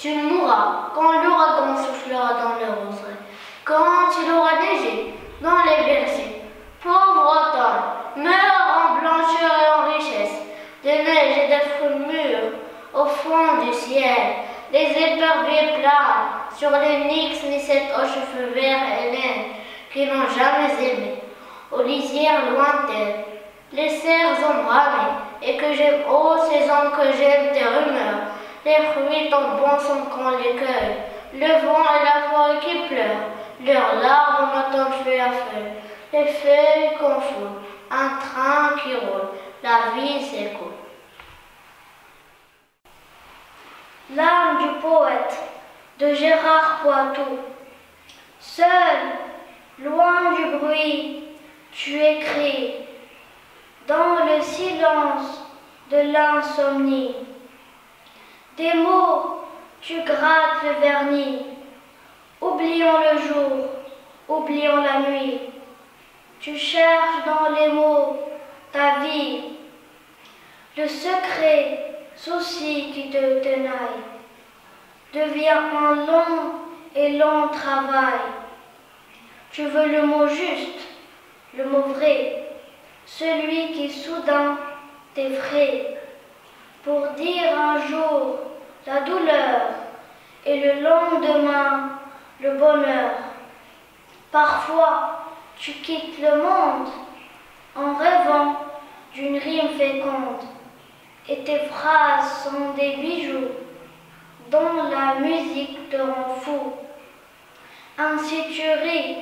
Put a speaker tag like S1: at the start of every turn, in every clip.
S1: Tu mourras quand l'ouragan soufflera dans le roseraie, quand il aura neigé dans les vergers. Pauvre automne, meurs en blancheur et en richesse, des neiges et des fruits mûrs au fond du ciel. Les éperviers planent sur les nix nicettes aux cheveux verts et nains qui n'ont jamais aimé, aux lisières lointaines, les cerfs embrumés, et que j'aime, ô saison que j'aime tes rumeurs. Les fruits tombants sont quand les cueille, le vent et la forêt qui pleurent, leurs larmes m'attendent feuille à feuille, les feuilles confondent, un train qui roule, la vie s'écoule.
S2: L'âme du poète de Gérard Poitou. Seul, loin du bruit, tu écris dans le silence de l'insomnie. Des mots, tu grattes le vernis. Oublions le jour, oublions la nuit. Tu cherches dans les mots ta vie, le secret souci qui te tenaille devient un long et long travail. Tu veux le mot juste, le mot vrai, celui qui soudain t'effraie, pour dire un jour la douleur et le lendemain le bonheur. Parfois, tu quittes le monde en rêvant d'une rime féconde, et tes phrases sont des bijoux dont la musique te rend fou. Ainsi tu ris,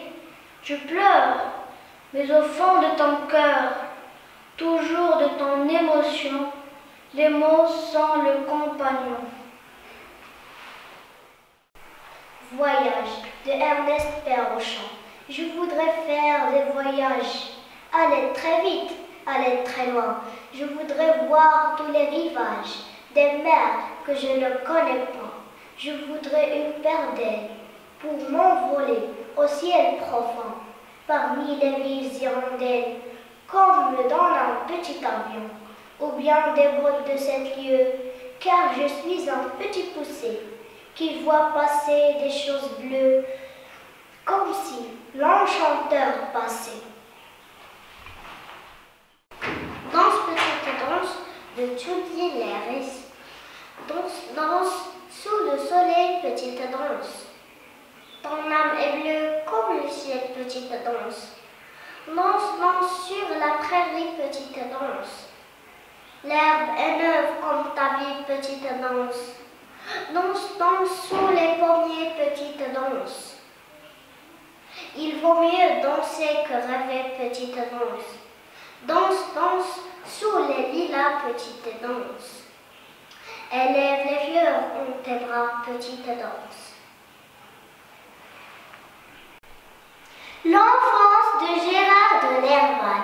S2: tu pleures, mais au fond de ton cœur, toujours de ton émotion, les mots sont le compagnon.
S3: Voyage de Ernest Perrochon. Je voudrais faire des voyages, aller très vite, aller très loin. Je voudrais voir tous les rivages des mers que je ne connais pas. Je voudrais une paire d'ailes pour m'envoler au ciel profond, parmi les villes hirondelles, comme dans un petit avion, ou bien des bottes de 7 lieues, car je suis un petit poussé qui voit passer des choses bleues, comme si l'enchanteur passait.
S1: Danse, petite danse de Judy Lewis. Danse, danse sous le soleil, petite danse. Ton âme est bleue comme le ciel, petite danse. Danse, danse sur la prairie, petite danse. L'herbe est neuve comme ta vie, petite danse. Danse, danse sous les pommiers, petite danse. Il vaut mieux danser que rêver, petite danse. Danse, danse sous les lilas, petite danse. Élève les fleurs en tes bras, petite danse. L'enfance de Gérard de Nerval.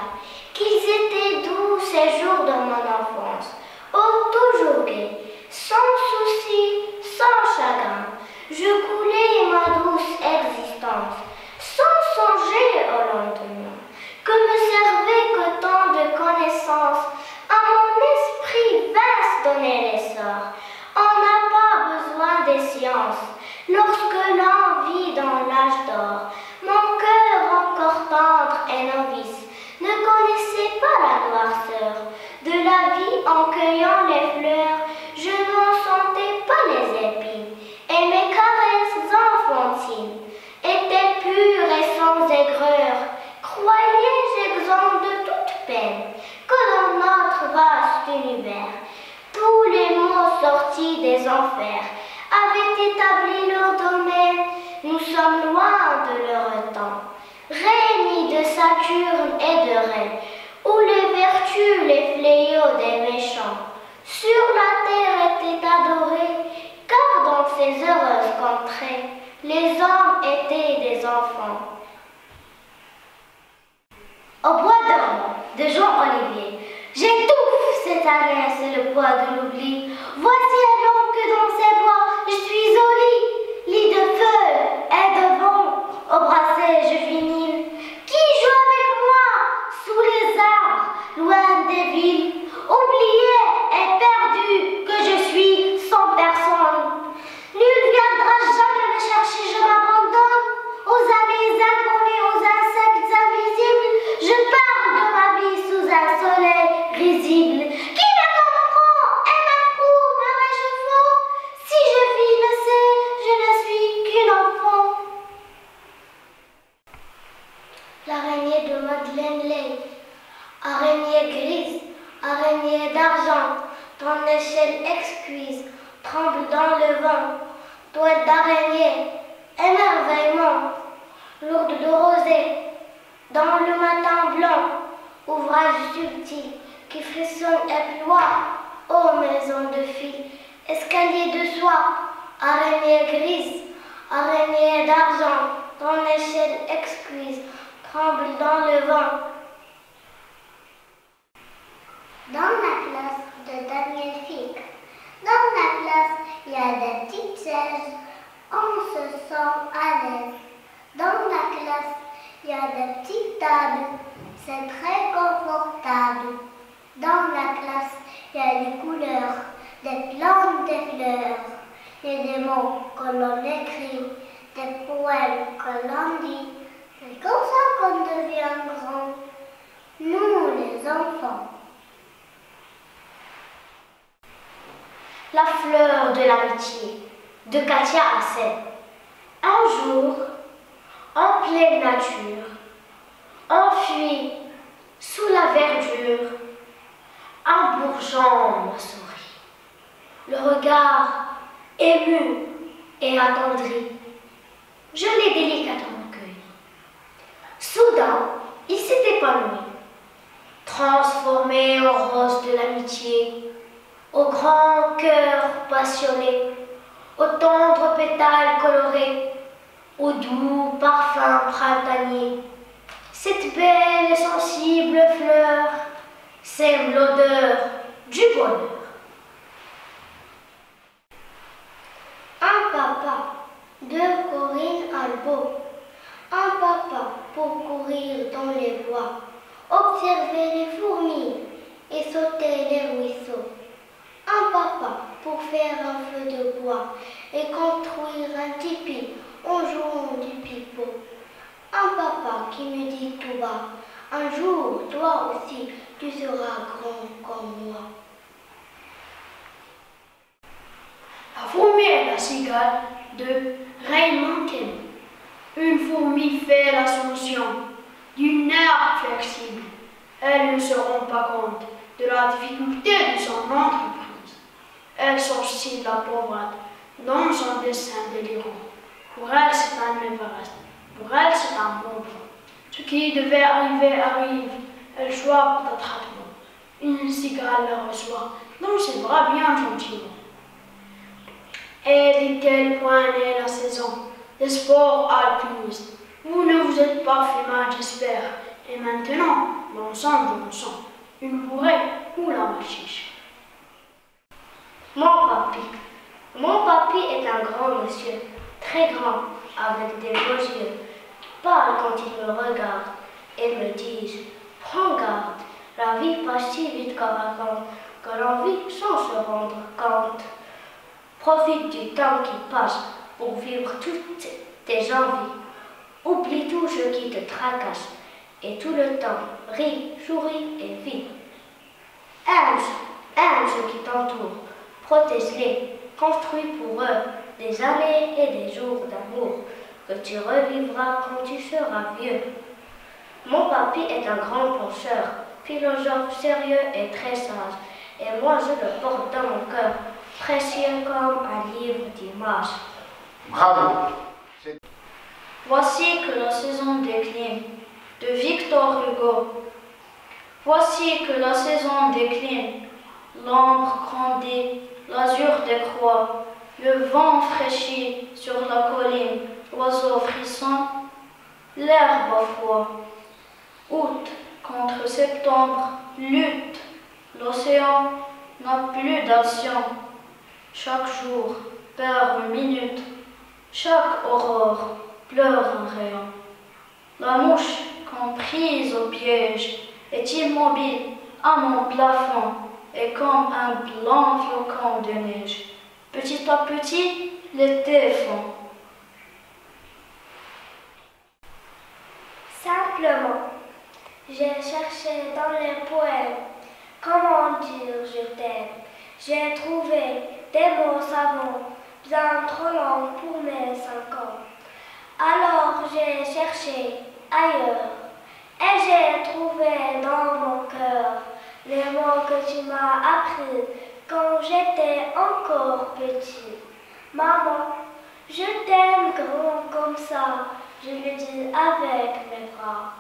S1: Qu'ils étaient doux ces jours de mon enfance. Oh, toujours gai, sans souci, sans chagrin. Je coulais ma douce existence, sans songer au lendemain. Que me servait que tant de connaissances, à mon esprit vaste donner l'essor. On n'a pas besoin des sciences, lorsque l'on vit dans l'âge d'or. Mon cœur encore tendre et novice ne connaissait pas la noirceur de la vie en cueillant les fleurs. Je n'en sentais pas les épines, et mes caresses enfantines étaient pures et sans aigreur. Croyais-je exempt de toute peine que dans notre vaste univers, tous les mots sortis des enfers avaient établi leur domaine. Nous sommes loin de leur temps, règne de Saturne et de Ré, où les vertus, les fléaux des méchants, sur la terre étaient adorés, car dans ces heureuses contrées, les hommes étaient des enfants. Au bois d'homme de Jean Olivier, j'étouffe cette année, c'est le poids de l'oubli. Voici alors que dans ces bois, je suis au lit de feuilles et de vent, au brasset je vinyle. Qui joue avec moi sous les arbres, loin des villes, oublié et perdu que je suis sans personne. Nul toile d'araignée, émerveillement, lourde de rosée, dans le matin blanc, ouvrage subtil qui frissonne et ploie, ô maison de fil, escalier de soie, araignée grise, araignée d'argent, ton échelle exquise tremble dans le vent.
S3: Dans la classe de Daniel Fick, dans la classe, il y a des petites chaises, on se sent à l'aise. Dans la classe, il y a des petites tables, c'est très confortable. Dans la classe, il y a des couleurs, des plantes, des fleurs. Il y a des mots que l'on écrit, des poèmes que l'on dit. C'est comme ça qu'on devient grand, nous les enfants.
S2: La fleur de l'amitié de Katia Hasset. Un jour, en pleine nature, enfui sous la verdure, un bourgeon m'a souri. Le regard ému et attendri, je l'ai délicatement cueilli. Soudain, il s'est épanoui, transformé en rose de l'amitié, au grand cœur passionné, aux tendres pétales colorés, au doux parfum printanier. Cette belle et sensible fleur sème l'odeur du bonheur.
S1: Un papa de Corinne Albo. Un papa pour courir dans les bois, observer les fourmis et sauter les ruisseaux. Un papa pour faire un feu de bois et construire un tipi en jouant du pipeau. Un papa qui me dit tout bas, un jour, toi aussi, tu seras grand comme moi.
S4: La fourmi et la cigale de Raymond Queneau. Une fourmi fait l'ascension d'une herbe flexible. Elle ne se rend pas compte de la difficulté de son entreprise. Elle sortit la pauvrette dans son dessin délirant. Pour elle, c'est un Everest. Pour elle, c'est un Mont Blanc. Ce qui devait arriver arrive. Elle choisit d'attrapement. Une cigale la reçoit dans ses bras bien gentiment. Et dit-elle, point est la saison des sports alpinistes. Vous ne vous êtes pas fait mal, j'espère. Et maintenant, dansons, une bourrée ou la machiche.
S2: Mon papy. Mon papy est un grand monsieur, très grand, avec des beaux yeux, qui parle quand il me regarde et me dit « Prends garde, la vie passe si vite que l'on vit sans se rendre compte. Profite du temps qui passe pour vivre toutes tes envies. Oublie tout ce qui te tracasse et tout le temps ris, souris et vis. Aime ceux qui t'entourent, protège-les, construis pour eux des années et des jours d'amour que tu revivras quand tu seras vieux. Mon papy est un grand penseur, philosophe sérieux et très sage, et moi je le porte dans mon cœur, précieux comme un livre d'images.
S5: Bravo.
S4: Voici que la saison décline, de Victor Hugo. Voici que la saison décline, l'ombre grandit, l'azur décroît, le vent fraîchit sur la colline, l'oiseau frisson, l'herbe a froid. Août contre septembre lutte, l'océan n'a plus d'action. Chaque jour perd une minute, chaque aurore pleure un rayon. La mouche, comprise au piège, est immobile à mon plafond et comme un blanc flocon de neige. Petit à petit, l'été fond.
S1: Simplement, j'ai cherché dans les poèmes comment dire je t'aime. J'ai trouvé des mots savants, bien trop longs pour mes 5 ans. Alors j'ai cherché ailleurs et j'ai trouvé dans mon cœur les mots que tu m'as appris quand j'étais encore petit. Maman,
S2: Je t'aime grand comme ça, je le dis avec mes bras.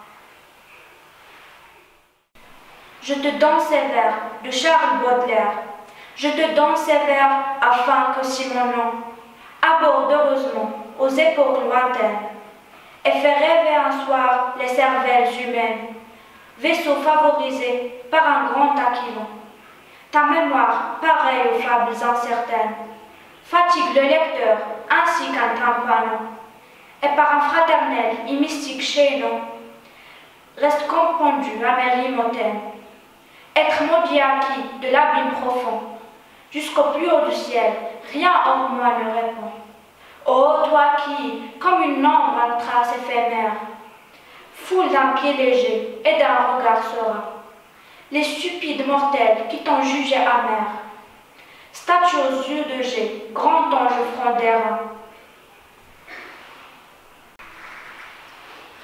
S5: Je te donne ces vers de Charles Baudelaire. Je te donne ces vers afin que si mon nom aborde heureusement aux époques lointaines et fait rêver un soir les cervelles humaines, vaisseau favorisé par un grand aquilon, ta mémoire, pareille aux fables incertaines, fatigue le lecteur ainsi qu'un tympanon, et par un fraternel et mystique chaînon, reste compendu à mes rimes hautaines. Être maudit acquis de l'abîme profond, jusqu'au plus haut du ciel, rien en moi ne répond. Ô toi qui, comme une ombre à trace éphémère, foule d'un pied léger et d'un regard serein, les stupides mortels qui t'ont jugé amer, statue aux yeux de jet, grand ange front d'airain.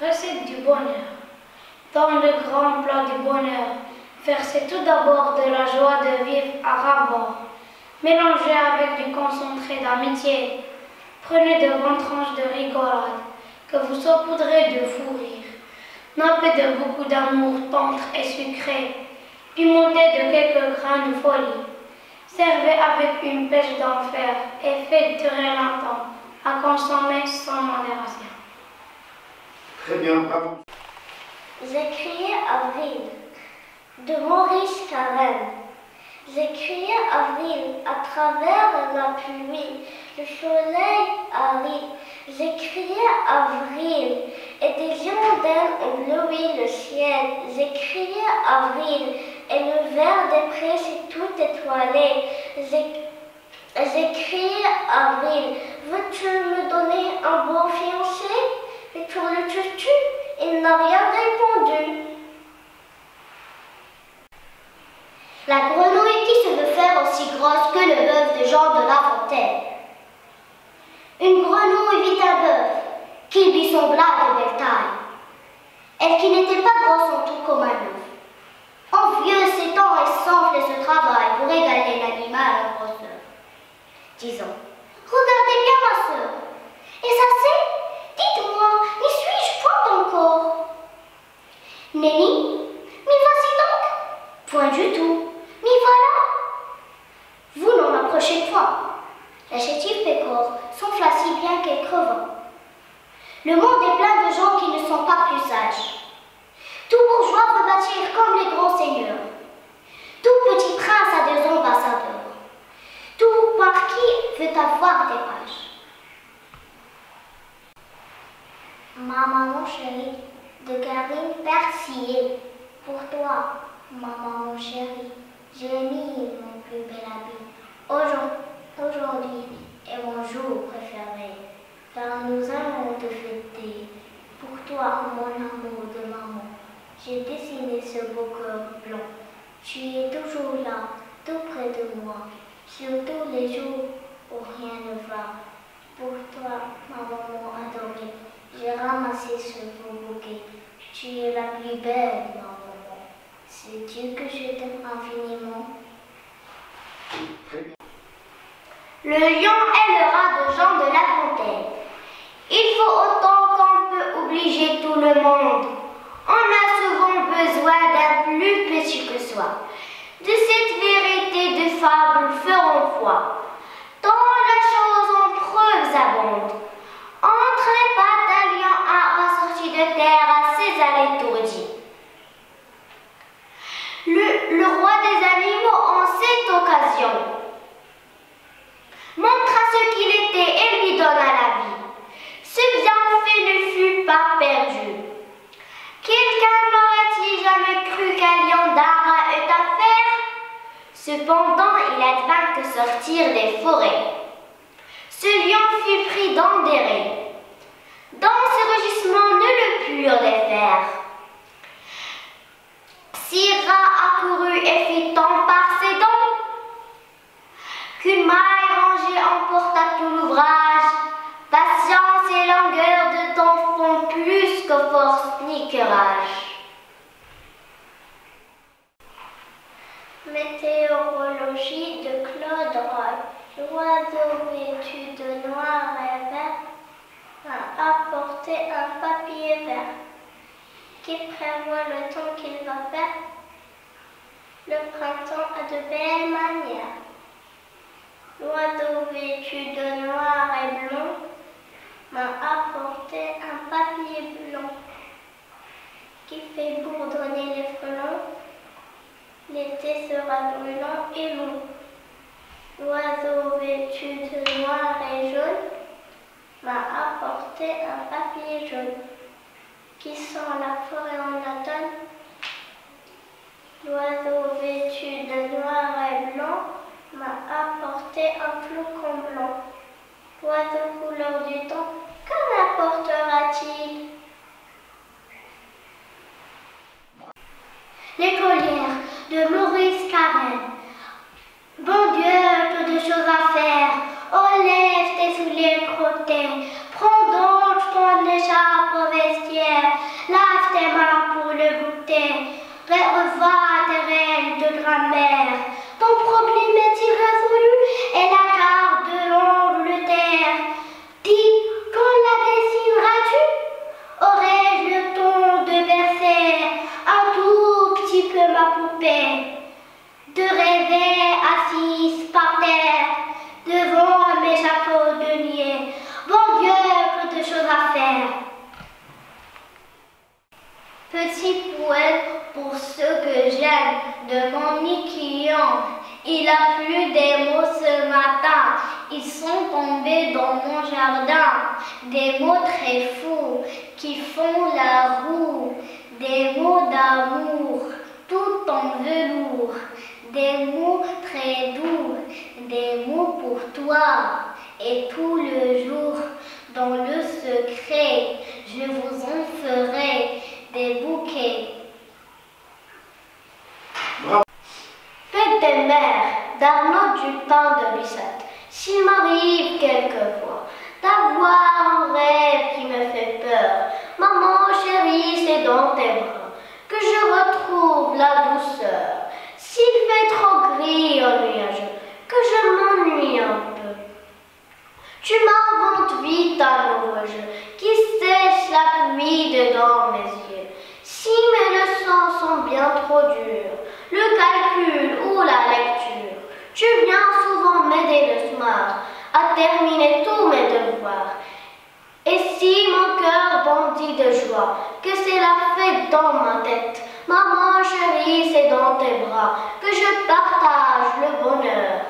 S2: Recette du bonheur. Dans le grand plat du bonheur, versez tout d'abord de la joie de vivre à rabord. Mélangez avec du concentré d'amitié. Prenez de grandes tranches de rigolade que vous saupoudrez de fou rire. Nappez de beaucoup d'amour tendre et sucré. Pimentez de quelques grains de folie. Servez avec une pêche d'enfer et faites durer longtemps à consommer sans modération.
S6: Très bien, bravo.
S3: J'ai crié avril de Maurice Carême. J'ai crié avril à travers la pluie, le soleil arrive. J'ai crié avril et des hirondelles ont bleui le ciel. J'ai crié avril et le vert des prés s'est tout étoilé. J'ai crié avril, veux-tu me donner un beau fiancé? Et pour le tutu, il n'a rien répondu. La grenouille qui se veut faire aussi grosse que le bœuf de Jean de La Fontaine. Une grenouille vit un bœuf qui lui sembla de belle taille. Elle qui n'était pas grosse en tout comme un œuf. Envieux s'étend et s'enfle et se travaille pour égaler l'animal en grosseur. Disons, regardez bien ma sœur. Et ça c'est, dites-moi, n'y suis-je point encore? Nenni, m'y voici donc? Point du tout. M'y voilà. Vous n'en approchez point. La chétive pécore s'enfla si bien qu'elle creva. Le monde est plein de gens qui ne sont pas plus sages. Tout bourgeois veut bâtir comme les grands seigneurs. Tout petit prince a des ambassadeurs. Tout marquis veut avoir des pages. Ma maman chérie, de Karine Persillé, pour toi, ma maman chérie, j'ai mis mon plus bel habit. Aujourd'hui est mon jour préféré, car nous allons te fêter. Pour toi, mon amour de maman, j'ai dessiné ce beau cœur blanc. Tu es toujours là, tout près de moi, sur tous les jours où rien ne va. Pour toi, ma maman adorée, j'ai ramassé ce beau bouquet. Tu es la plus belle, ma maman. Sais-tu que je t'aime infiniment? Le lion est le rat de Jean de La Fontaine. Il faut autant qu'on peut obliger tout le monde. On a souvent besoin d'un plus petit que soi. De cette vérité de fable feront foi. Tant la chose en preuves abonde. Entre les pattes d'un lion un rat sorti de terre à ses allées étourdies. Le roi des animaux en cette occasion montra ce qu'il était et lui donna la vie. Ce bienfait ne fut pas perdu. Quelqu'un n'aurait-il jamais cru qu'un lion d'un rat eût à faire? Cependant, il advint que sortir des forêts. Ce lion fut pris dans des raies. Dans ses rugissements ne le purent défaire. Si rat accourut et fit tant par ses dents, qu'une maille rangée emporta tout l'ouvrage. Patience et longueur de temps font plus que force ni courage. Météorologie de Claude Roy. L'oiseau vêtu de noir et vert
S1: qui prévoit le temps qu'il va faire. Le printemps a de belles manières. L'oiseau vêtu de noir et blanc m'a apporté un papier blanc qui fait bourdonner les frelons. L'été sera brûlant et long. L'oiseau vêtu de noir et jaune m'a apporté un papier jaune qui sent la forêt en automne. L'oiseau vêtu de noir et blanc m'a apporté un flocon blanc. L'oiseau couleur du temps, qu'en apportera-t-il?
S3: L'écolière de Maurice Carrel. Bon Dieu, peu de choses à faire. Enlève tes souliers crottés. Prends donc ton écharpe au vestiaire. Lave tes mains pour le goûter. Revois tes règles de grammaire. Ton problème est irrésolu et la carte de l'Angleterre. Dis, quand la dessineras-tu? Aurais-je le ton de Bercère, un tout petit peu ma poupée, de rêver assise par terre, devant mes chapeaux de niais. Bon Dieu, peu de choses à faire.
S2: Petit poème pour ceux que j'aime, de mon Nikian. Il a plu des mots ce matin, ils sont tombés dans mon jardin. Des mots très fous qui font la roue, des mots d'amour tout en velours, des mots très doux, des mots pour toi. Et tout le jour, dans le secret, je vous en ferai des bouquets.
S1: Fête des mères d'Arnaud Dupin de Bissette. S'il m'arrive quelquefois d'avoir un rêve qui me fait peur, maman chérie, c'est dans tes bras que je retrouve la douceur. S'il fait trop gris ou nuageux, que je m'ennuie un peu, tu m'inventes vite un nouveau jeu qui sèche la pluie dedans mes yeux. Si mes leçons sont bien trop dures, le calcul ou la lecture, tu viens souvent m'aider le soir à terminer tous mes devoirs. Et si mon cœur bondit de joie, que c'est la fête dans ma tête, maman chérie, c'est dans tes bras que je partage le bonheur.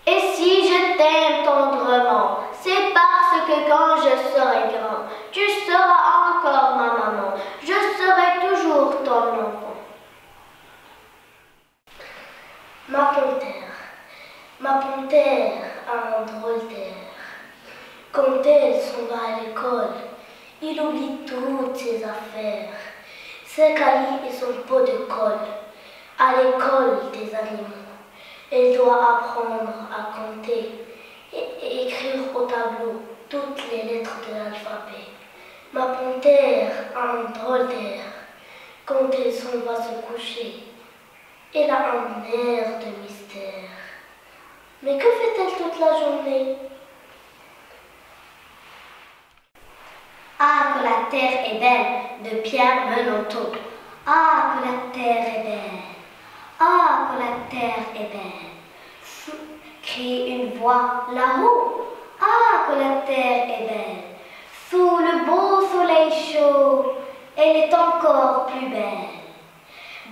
S1: Et si je t'aime tendrement, c'est parce que quand je serai grand, tu seras encore ma maman, je serai toujours ton enfant. Ma panthère a un drôle d'air. Quand elle s'en va à l'école, il oublie toutes ses affaires, ses cahiers et son pot de colle. À l'école des animaux, elle doit apprendre à compter et écrire au tableau toutes les lettres de l'alphabet. Ma panthère a un drôle d'air. Quand elle s'en va se coucher, elle a un air de mystère. Mais que fait-elle toute la journée?
S3: Ah, que la terre est belle, de Pierre Menotto. Ah, que la terre est belle. Ah, que la terre est belle. Crie une voix là-haut. Ah, que la terre est belle. Sous le beau soleil chaud, elle est encore plus belle.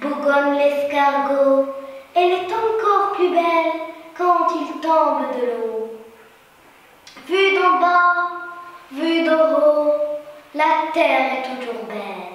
S3: Bougonne l'escargot, elle est encore plus belle quand il tombe de l'eau. Vue d'en bas, vue d'en haut, la terre est toujours belle.